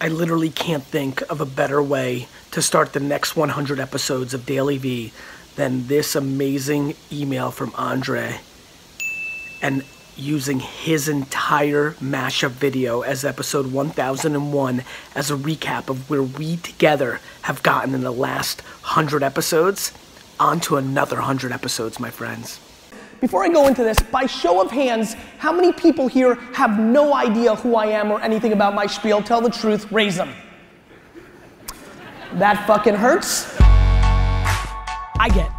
I literally can't think of a better way to start the next 100 episodes of DailyVee than this amazing email from Andre and using his entire mashup video as episode 1001 as a recap of where we together have gotten in the last 100 episodes onto another 100 episodes, my friends. Before I go into this, by show of hands, how many people here have no idea who I am or anything about my spiel? Tell the truth, raise them. That fucking hurts. I get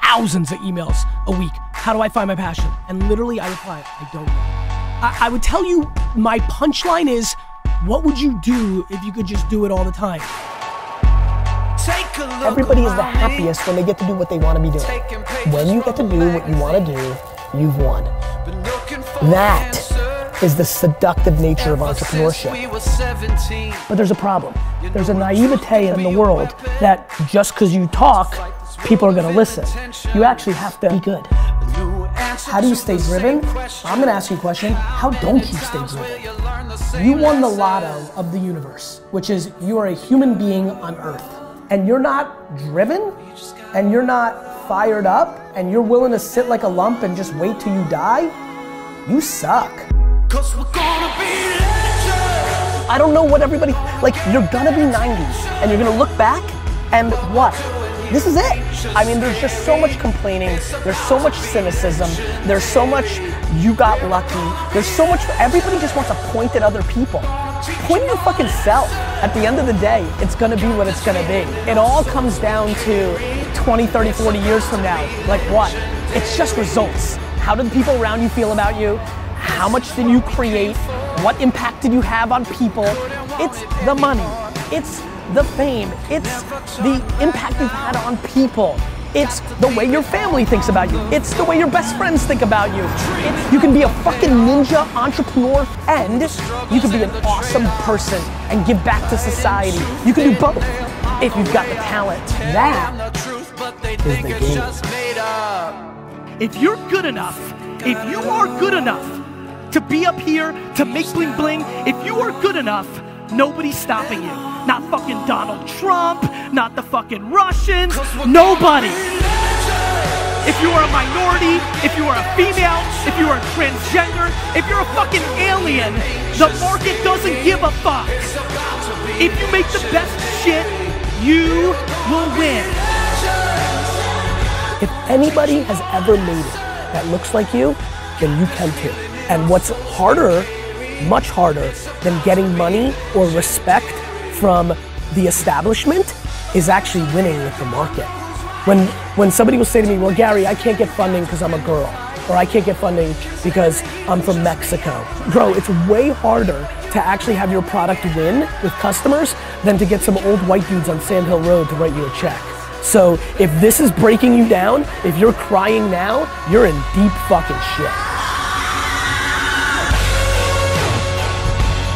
thousands of emails a week. How do I find my passion? And literally I reply, I don't know. I would tell you, my punchline is, what would you do if you could just do it all the time? Everybody is the happiest when they get to do what they want to be doing. When you get to do what you want to do, you've won. That is the seductive nature of entrepreneurship. But there's a problem. There's a naivete in the world that just because you talk, people are going to listen. You actually have to be good. How do you stay driven? I'm going to ask you a question. How don't you stay driven? You won the lotto of the universe, which is you are a human being on earth. And you're not driven, and you're not fired up, and you're willing to sit like a lump and just wait till you die, you suck. I don't know what everybody, like, you're gonna be 90 and you're gonna look back and what? This is it. I mean, there's just so much complaining, there's so much cynicism, there's so much you got lucky, there's so much, everybody just wants to point at other people. Point at your fucking self. At the end of the day, it's gonna be what it's gonna be. It all comes down to 20, 30, 40 years from now. Like what? It's just results. How do the people around you feel about you? How much did you create? What impact did you have on people? It's the money. It's the fame. It's the impact you've had on people. It's the way your family thinks about you. It's the way your best friends think about you. You can be a fucking ninja entrepreneur and you can be an awesome person and give back to society. You can do both if you've got the talent. That is the game. If you're good enough, if you are good enough to be up here, to make bling bling, if you are good enough, nobody's stopping you. Not fucking Donald Trump, not the fucking Russians, nobody. If you are a minority, if you are a female, if you are a transgender, if you're a fucking alien, the market doesn't give a fuck. If you make the best shit, you will win. If anybody has ever made it that looks like you, then you can too. And what's harder, much harder than getting money or respect from the establishment is actually winning with the market. When somebody will say to me, well, Gary, I can't get funding because I'm a girl, or I can't get funding because I'm from Mexico. Bro, it's way harder to actually have your product win with customers than to get some old white dudes on Sand Hill Road to write you a check. So if this is breaking you down, if you're crying now, you're in deep fucking shit.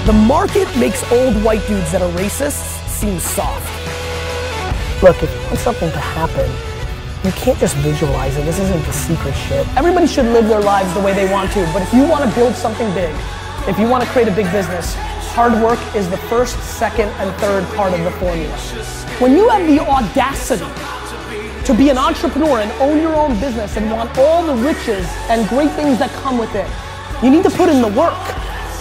The market makes old white dudes that are racists seem soft. Look, if you want something to happen, you can't just visualize it. This isn't the secret shit. Everybody should live their lives the way they want to, but if you want to build something big, if you want to create a big business, hard work is the first, second, and third part of the formula. When you have the audacity to be an entrepreneur and own your own business and want all the riches and great things that come with it, you need to put in the work.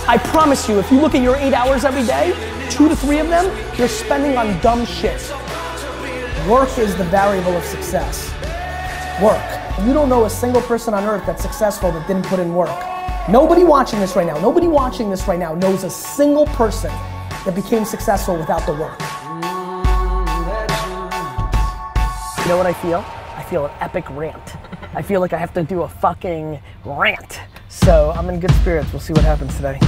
I promise you, if you look at your 8 hours every day, 2 to 3 of them, you're spending on dumb shit. Work is the variable of success. Work. You don't know a single person on earth that's successful that didn't put in work. Nobody watching this right now knows a single person that became successful without the work. You know what I feel? I feel an epic rant. I feel like I have to do a fucking rant. So I'm in good spirits. We'll see what happens today.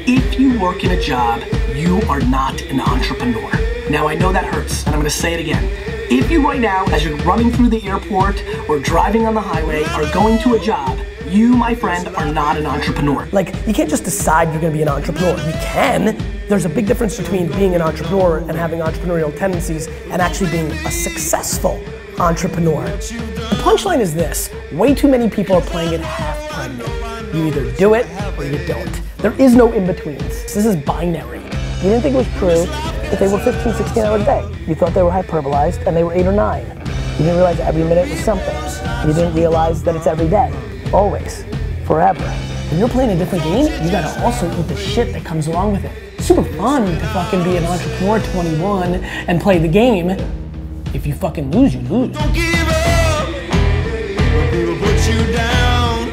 If you work in a job, you are not an entrepreneur. Now I know that hurts, and I'm gonna say it again. If you right now, as you're running through the airport or driving on the highway, are going to a job, you, my friend, are not an entrepreneur. Like, you can't just decide you're gonna be an entrepreneur. You can. There's a big difference between being an entrepreneur and having entrepreneurial tendencies and actually being a successful entrepreneur. The punchline is this: way too many people are playing it half pregnant. You either do it or you don't. There is no in-betweens. This is binary. You didn't think it was true that they were 15, 16 hours a day. You thought they were hyperbolized and they were 8 or 9. You didn't realize every minute was something. You didn't realize that it's every day, always, forever. When you're playing a different game, you gotta also eat the shit that comes along with it. It's super fun to fucking be an entrepreneur at 21 and play the game. If you fucking lose, you lose. Don't give up when people put you down.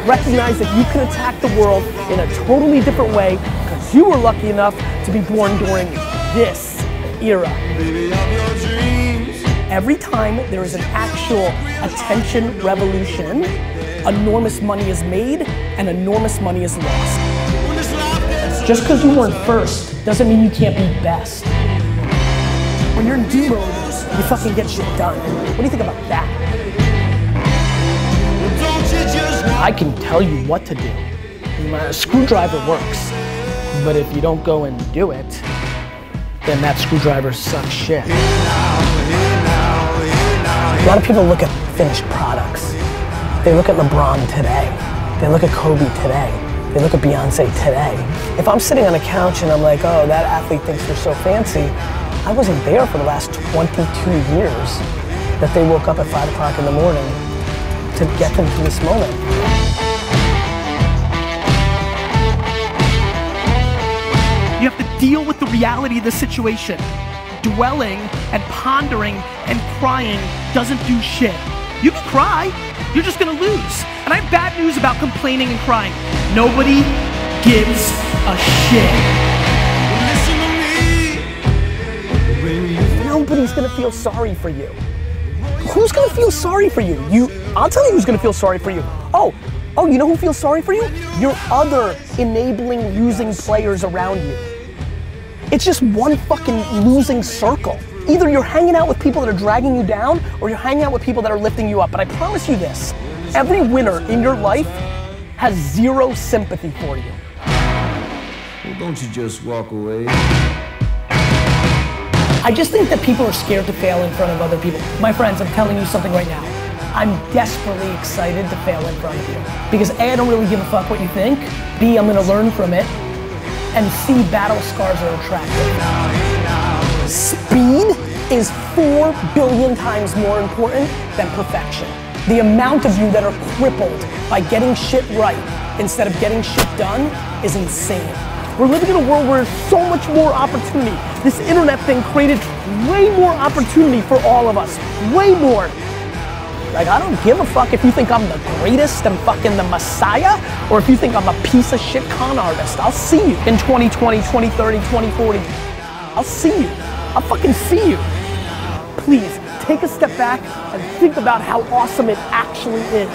Recognize that you can attack the world in a totally different way because you were lucky enough to be born during this era. Baby, of your dreams. Every time there is an actual attention revolution, enormous money is made and enormous money is lost. When this life gets Just because you weren't first doesn't mean you can't be best. When you're in D mode, you fucking get shit done. What do you think about that? don't you just I can tell you what to do. A screwdriver works, but if you don't go and do it, then that screwdriver sucks shit. A lot of people look at finished products. They look at LeBron today. They look at Kobe today. They look at Beyonce today. If I'm sitting on a couch and I'm like, oh, that athlete thinks they're so fancy, I wasn't there for the last 22 years that they woke up at 5 o'clock in the morning to get them to this moment. You have to deal with the reality of the situation. Dwelling and pondering and crying doesn't do shit. You can cry, you're just gonna lose. And I have bad news about complaining and crying. Nobody gives a shit. listen to me. When you Nobody's gonna feel sorry for you. Who's gonna feel sorry for you? I'll tell you who's gonna feel sorry for you. Oh, you know who feels sorry for you? Your other enabling losing players around you. It's just one fucking losing circle. Either you're hanging out with people that are dragging you down or you're hanging out with people that are lifting you up. But I promise you this, every winner in your life has zero sympathy for you. well, don't you just walk away? I just think that people are scared to fail in front of other people. My friends, I'm telling you something right now. I'm desperately excited to fail in front of you. Because A, I don't really give a fuck what you think. B, I'm gonna learn from it. And C, battle scars are attractive. Speed is 4 billion times more important than perfection. The amount of you that are crippled by getting shit right instead of getting shit done is insane. We're living in a world where there's so much more opportunity. This internet thing created way more opportunity for all of us. Way more. Like, I don't give a fuck if you think I'm the greatest and fucking the messiah, or if you think I'm a piece of shit con artist. I'll see you in 2020, 2030, 2040. I'll see you. I'll fucking see you. Please, take a step back and think about how awesome it actually is.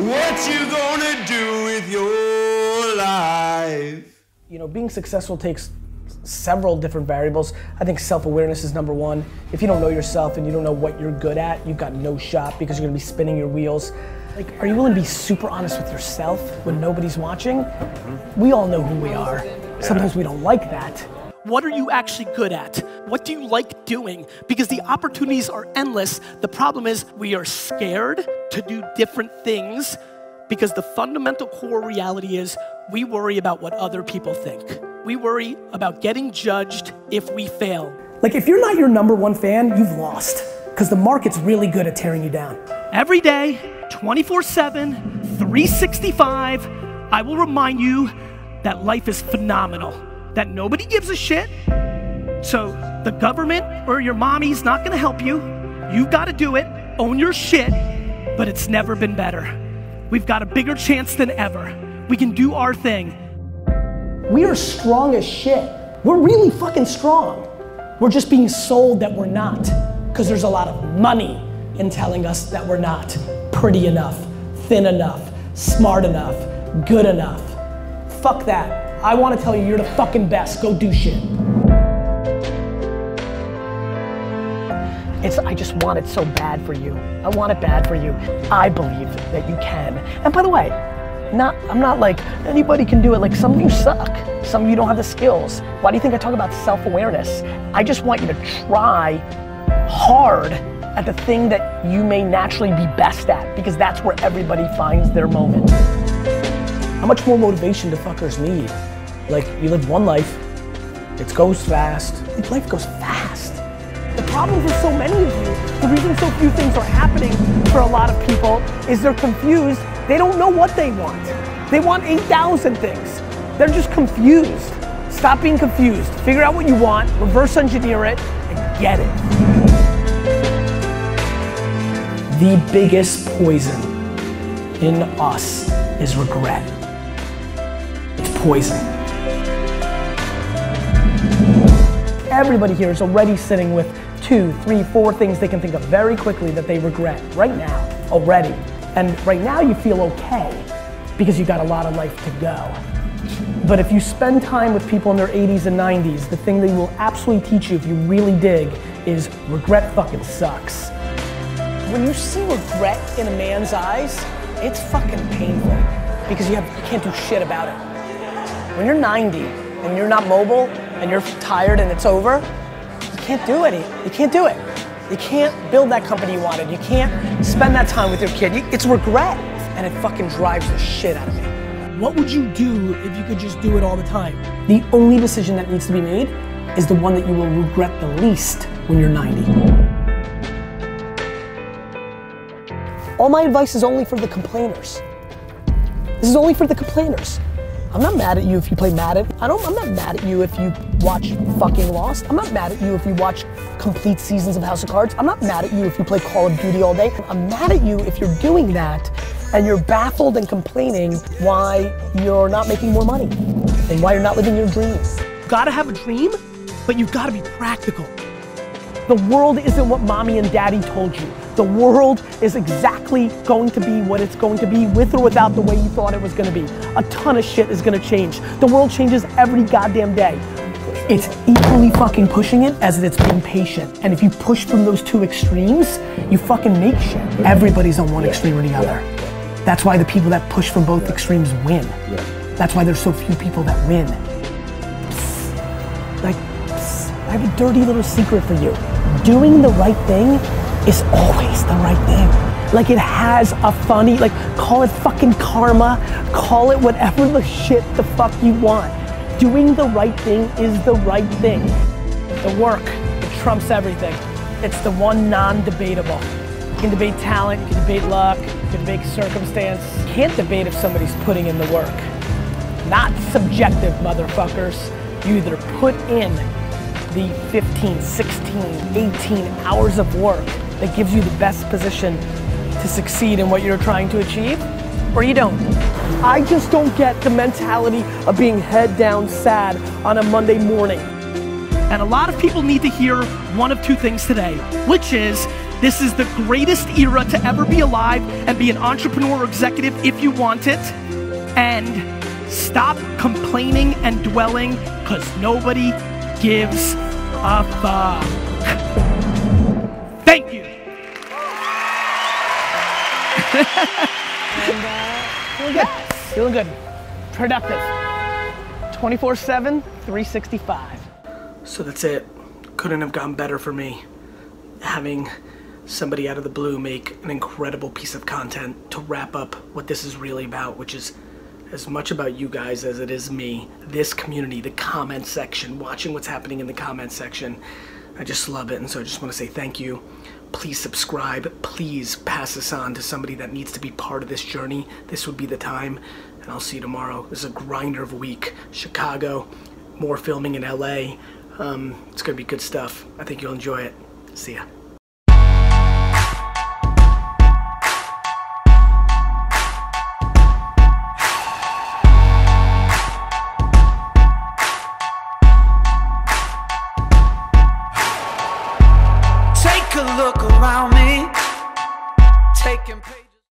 What you gonna do with your life? You know, being successful takes several different variables. I think self-awareness is number one. If you don't know yourself and you don't know what you're good at, you've got no shot because you're gonna be spinning your wheels. Like, are you willing to be super honest with yourself when nobody's watching? We all know who we are. Sometimes we don't like that. What are you actually good at? What do you like doing? Because the opportunities are endless. The problem is we are scared to do different things because the fundamental core reality is we worry about what other people think. We worry about getting judged if we fail. Like, if you're not your #1 fan, you've lost. Because the market's really good at tearing you down. Every day, 24/7, 365, I will remind you that life is phenomenal, that nobody gives a shit. So the government or your mommy's not gonna help you. You've gotta do it, own your shit, but it's never been better. We've got a bigger chance than ever. We can do our thing. We are strong as shit. We're really fucking strong. We're just being sold that we're not. Because there's a lot of money in telling us that we're not pretty enough, thin enough, smart enough, good enough. Fuck that. I want to tell you you're the fucking best. Go do shit. I just want it so bad for you. I want it bad for you. I believe that you can. And by the way, I'm not like, anybody can do it. Like, some of you suck. Some of you don't have the skills. Why do you think I talk about self-awareness? I just want you to try hard at the thing that you may naturally be best at, because that's where everybody finds their moment. How much more motivation do fuckers need? Like, you live one life, it goes fast. Life goes fast. The problem for so many of you, the reason so few things are happening for a lot of people is they're confused. They don't know what they want. They want 8,000 things. They're just confused. Stop being confused. Figure out what you want, reverse engineer it, and get it. The biggest poison in us is regret. It's poison. Everybody here is already sitting with 2, 3, 4 things they can think of very quickly that they regret right now, already. And right now you feel okay because you got a lot of life to go. But if you spend time with people in their 80s and 90s, the thing they will absolutely teach you if you really dig is regret fucking sucks. When you see regret in a man's eyes, it's fucking painful because you can't do shit about it. When you're 90 and you're not mobile and you're tired and it's over, you can't do it. You can't do it. You can't build that company you wanted. You can't spend that time with your kid. It's regret, and it fucking drives the shit out of me. What would you do if you could just do it all the time? The only decision that needs to be made is the one that you will regret the least when you're 90. All my advice is only for the complainers. This is only for the complainers. I'm not mad at you if you play Madden. I'm not mad at you if you watch fucking Lost. I'm not mad at you if you watch complete seasons of House of Cards. I'm not mad at you if you play Call of Duty all day. I'm mad at you if you're doing that and you're baffled and complaining why you're not making more money and why you're not living your dreams. You gotta have a dream, but you gotta be practical. The world isn't what mommy and daddy told you. The world is exactly going to be what it's going to be, with or without the way you thought it was gonna be. A ton of shit is gonna change. The world changes every goddamn day. It's equally fucking pushing it as it's being patient. And if you push from those two extremes, you fucking make shit. Everybody's on one extreme or the other. That's why the people that push from both extremes win. That's why there's so few people that win. Psst. Like, psst. I have a dirty little secret for you. Doing the right thing is always the right thing. Like, it has a funny, like, call it fucking karma, call it whatever the shit the fuck you want. Doing the right thing is the right thing. The work, it trumps everything. It's the one non-debatable. You can debate talent, you can debate luck, you can debate circumstance. You can't debate if somebody's putting in the work. Not subjective, motherfuckers. You either put in the 15, 16, 18 hours of work that gives you the best position to succeed in what you're trying to achieve, or you don't. I just don't get the mentality of being head down sad on a Monday morning. And a lot of people need to hear one of two things today, which is, this is the greatest era to ever be alive and be an entrepreneur or executive if you want it. And stop complaining and dwelling, because nobody gives a fuck. Thank you. Feeling good. Feeling good. Productive. 24/7, 365. So that's it. Couldn't have gone better for me. Having somebody out of the blue make an incredible piece of content to wrap up what this is really about, which is as much about you guys as it is me. This community, the comment section, watching what's happening in the comment section. I just love it, and so I just want to say thank you. Please subscribe. Please pass this on to somebody that needs to be part of this journey. This would be the time, and I'll see you tomorrow. This is a grinder of a week. Chicago, more filming in LA. It's gonna be good stuff. I think you'll enjoy it. See ya. Take a look around me, taking